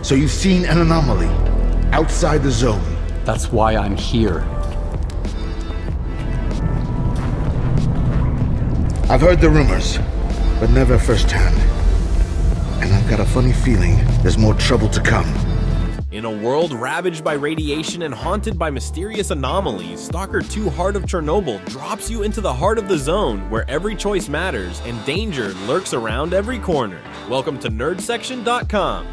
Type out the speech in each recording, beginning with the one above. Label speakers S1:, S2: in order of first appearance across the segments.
S1: So you've seen an anomaly outside the zone.
S2: That's why I'm here.
S1: I've heard the rumors, but never firsthand. And I've got a funny feeling there's more trouble to come.
S3: In a world ravaged by radiation and haunted by mysterious anomalies, S.T.A.L.K.E.R 2 Heart of Chornobyl drops you into the heart of the zone where every choice matters and danger lurks around every corner. Welcome to nerdsection.com.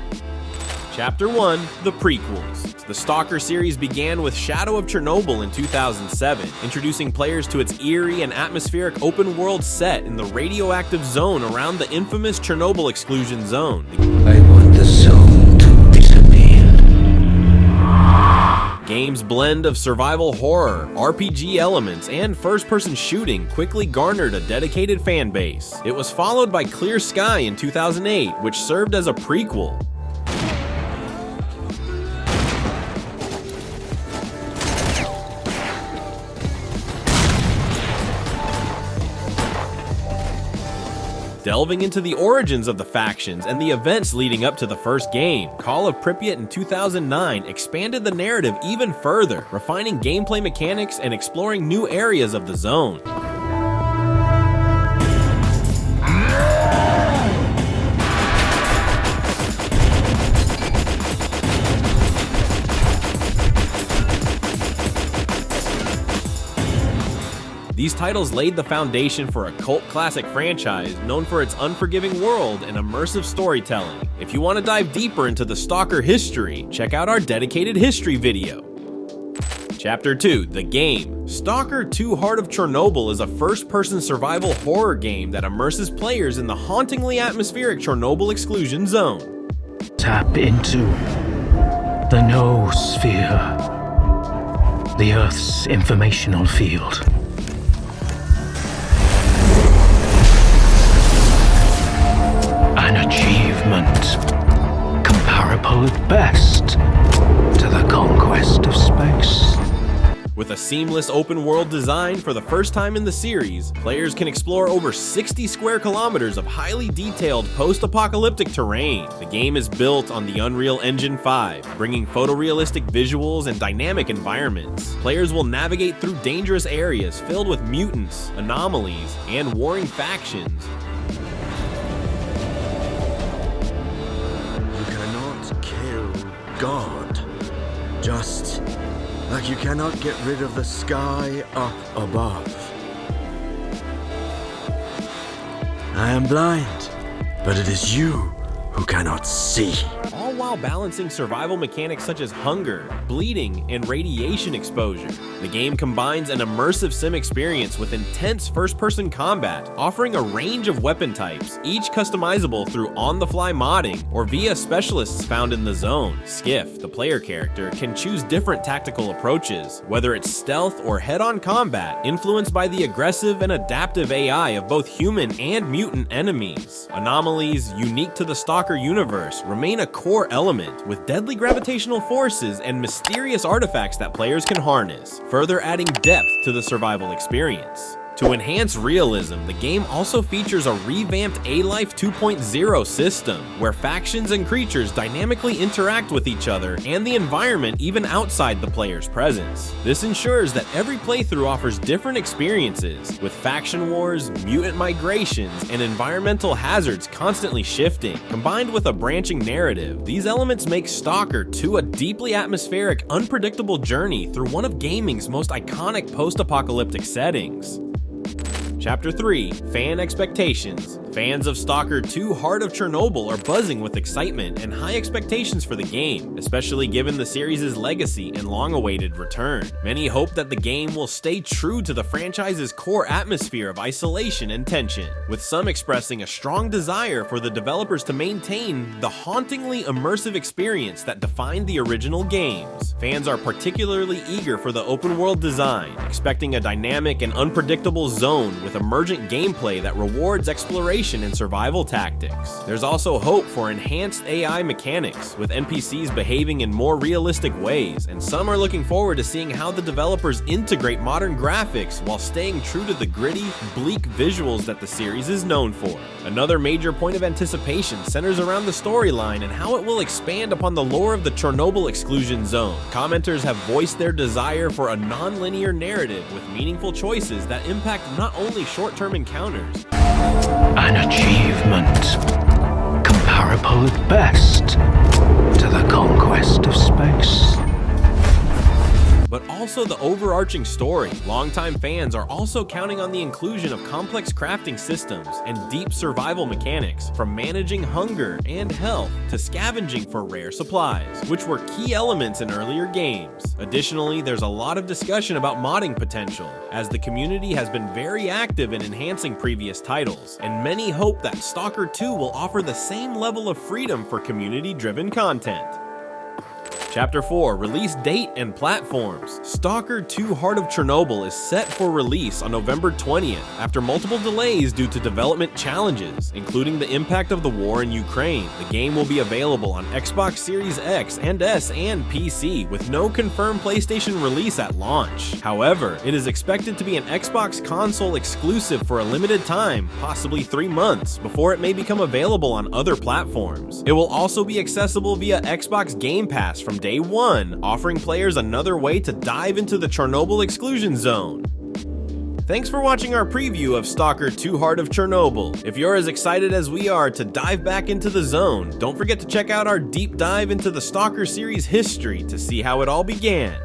S3: Chapter 1, The Prequels. The S.T.A.L.K.E.R series began with Shadow of Chernobyl in 2007, introducing players to its eerie and atmospheric open-world set in the radioactive zone around the infamous Chernobyl exclusion zone.
S4: I want the zone to disappear.
S3: Game's blend of survival horror, RPG elements, and first-person shooting quickly garnered a dedicated fan base. It was followed by Clear Sky in 2008, which served as a prequel. Delving into the origins of the factions and the events leading up to the first game, Call of Pripyat in 2009 expanded the narrative even further, refining gameplay mechanics and exploring new areas of the zone. These titles laid the foundation for a cult classic franchise known for its unforgiving world and immersive storytelling. If you want to dive deeper into the S.T.A.L.K.E.R history, check out our dedicated history video. Chapter 2, The Game. S.T.A.L.K.E.R 2 Heart of Chornobyl is a first-person survival horror game that immerses players in the hauntingly atmospheric Chernobyl exclusion zone.
S4: Tap into the noosphere, the Earth's informational field. An achievement comparable at best to the conquest of space.
S3: With a seamless open-world design for the first time in the series, players can explore over 60 square kilometers of highly detailed post-apocalyptic terrain. The game is built on the Unreal Engine 5, bringing photorealistic visuals and dynamic environments. Players will navigate through dangerous areas filled with mutants, anomalies, and warring factions.
S5: God, just like you cannot get rid of the sky up above. I am blind, but it is you who cannot see.
S3: All while balancing survival mechanics such as hunger, bleeding, and radiation exposure. The game combines an immersive sim experience with intense first-person combat, offering a range of weapon types, each customizable through on-the-fly modding or via specialists found in the zone. Skiff, the player character, can choose different tactical approaches, whether it's stealth or head-on combat, influenced by the aggressive and adaptive AI of both human and mutant enemies. Anomalies, unique to the S.T.A.L.K.E.R universe, remain a core element, with deadly gravitational forces and mysterious artifacts that players can harness, further adding depth to the survival experience. To enhance realism, the game also features a revamped A-Life 2.0 system, where factions and creatures dynamically interact with each other and the environment even outside the player's presence. This ensures that every playthrough offers different experiences, with faction wars, mutant migrations, and environmental hazards constantly shifting. Combined with a branching narrative, these elements make S.T.A.L.K.E.R 2 a deeply atmospheric, unpredictable journey through one of gaming's most iconic post-apocalyptic settings. Chapter 3, Fan Expectations. Fans of S.T.A.L.K.E.R 2 Heart of Chornobyl are buzzing with excitement and high expectations for the game, especially given the series' legacy and long-awaited return. Many hope that the game will stay true to the franchise's core atmosphere of isolation and tension, with some expressing a strong desire for the developers to maintain the hauntingly immersive experience that defined the original games. Fans are particularly eager for the open-world design, expecting a dynamic and unpredictable zone with with emergent gameplay that rewards exploration and survival tactics. There's also hope for enhanced AI mechanics, with NPCs behaving in more realistic ways, and some are looking forward to seeing how the developers integrate modern graphics while staying true to the gritty, bleak visuals that the series is known for. Another major point of anticipation centers around the storyline and how it will expand upon the lore of the Chernobyl exclusion zone. Commenters have voiced their desire for a non-linear narrative with meaningful choices that impact not only short-term encounters,
S4: An achievement comparable at best to the conquest of space.
S3: but also the overarching story. Longtime fans are also counting on the inclusion of complex crafting systems and deep survival mechanics, from managing hunger and health to scavenging for rare supplies, which were key elements in earlier games. Additionally, there's a lot of discussion about modding potential, as the community has been very active in enhancing previous titles, and many hope that S.T.A.L.K.E.R 2 will offer the same level of freedom for community-driven content. Chapter 4, Release Date and Platforms. S.T.A.L.K.E.R 2 Heart of Chernobyl is set for release on November 20th, after multiple delays due to development challenges, including the impact of the war in Ukraine. The game will be available on Xbox Series X and S and PC, with no confirmed PlayStation release at launch. However, it is expected to be an Xbox console exclusive for a limited time, possibly 3 months, before it may become available on other platforms. It will also be accessible via Xbox Game Pass from day one, offering players another way to dive into the Chernobyl exclusion zone. Thanks for watching our preview of S.T.A.L.K.E.R 2 Heart of Chernobyl. If you're as excited as we are to dive back into the zone, don't forget to check out our deep dive into the S.T.A.L.K.E.R series history to see how it all began.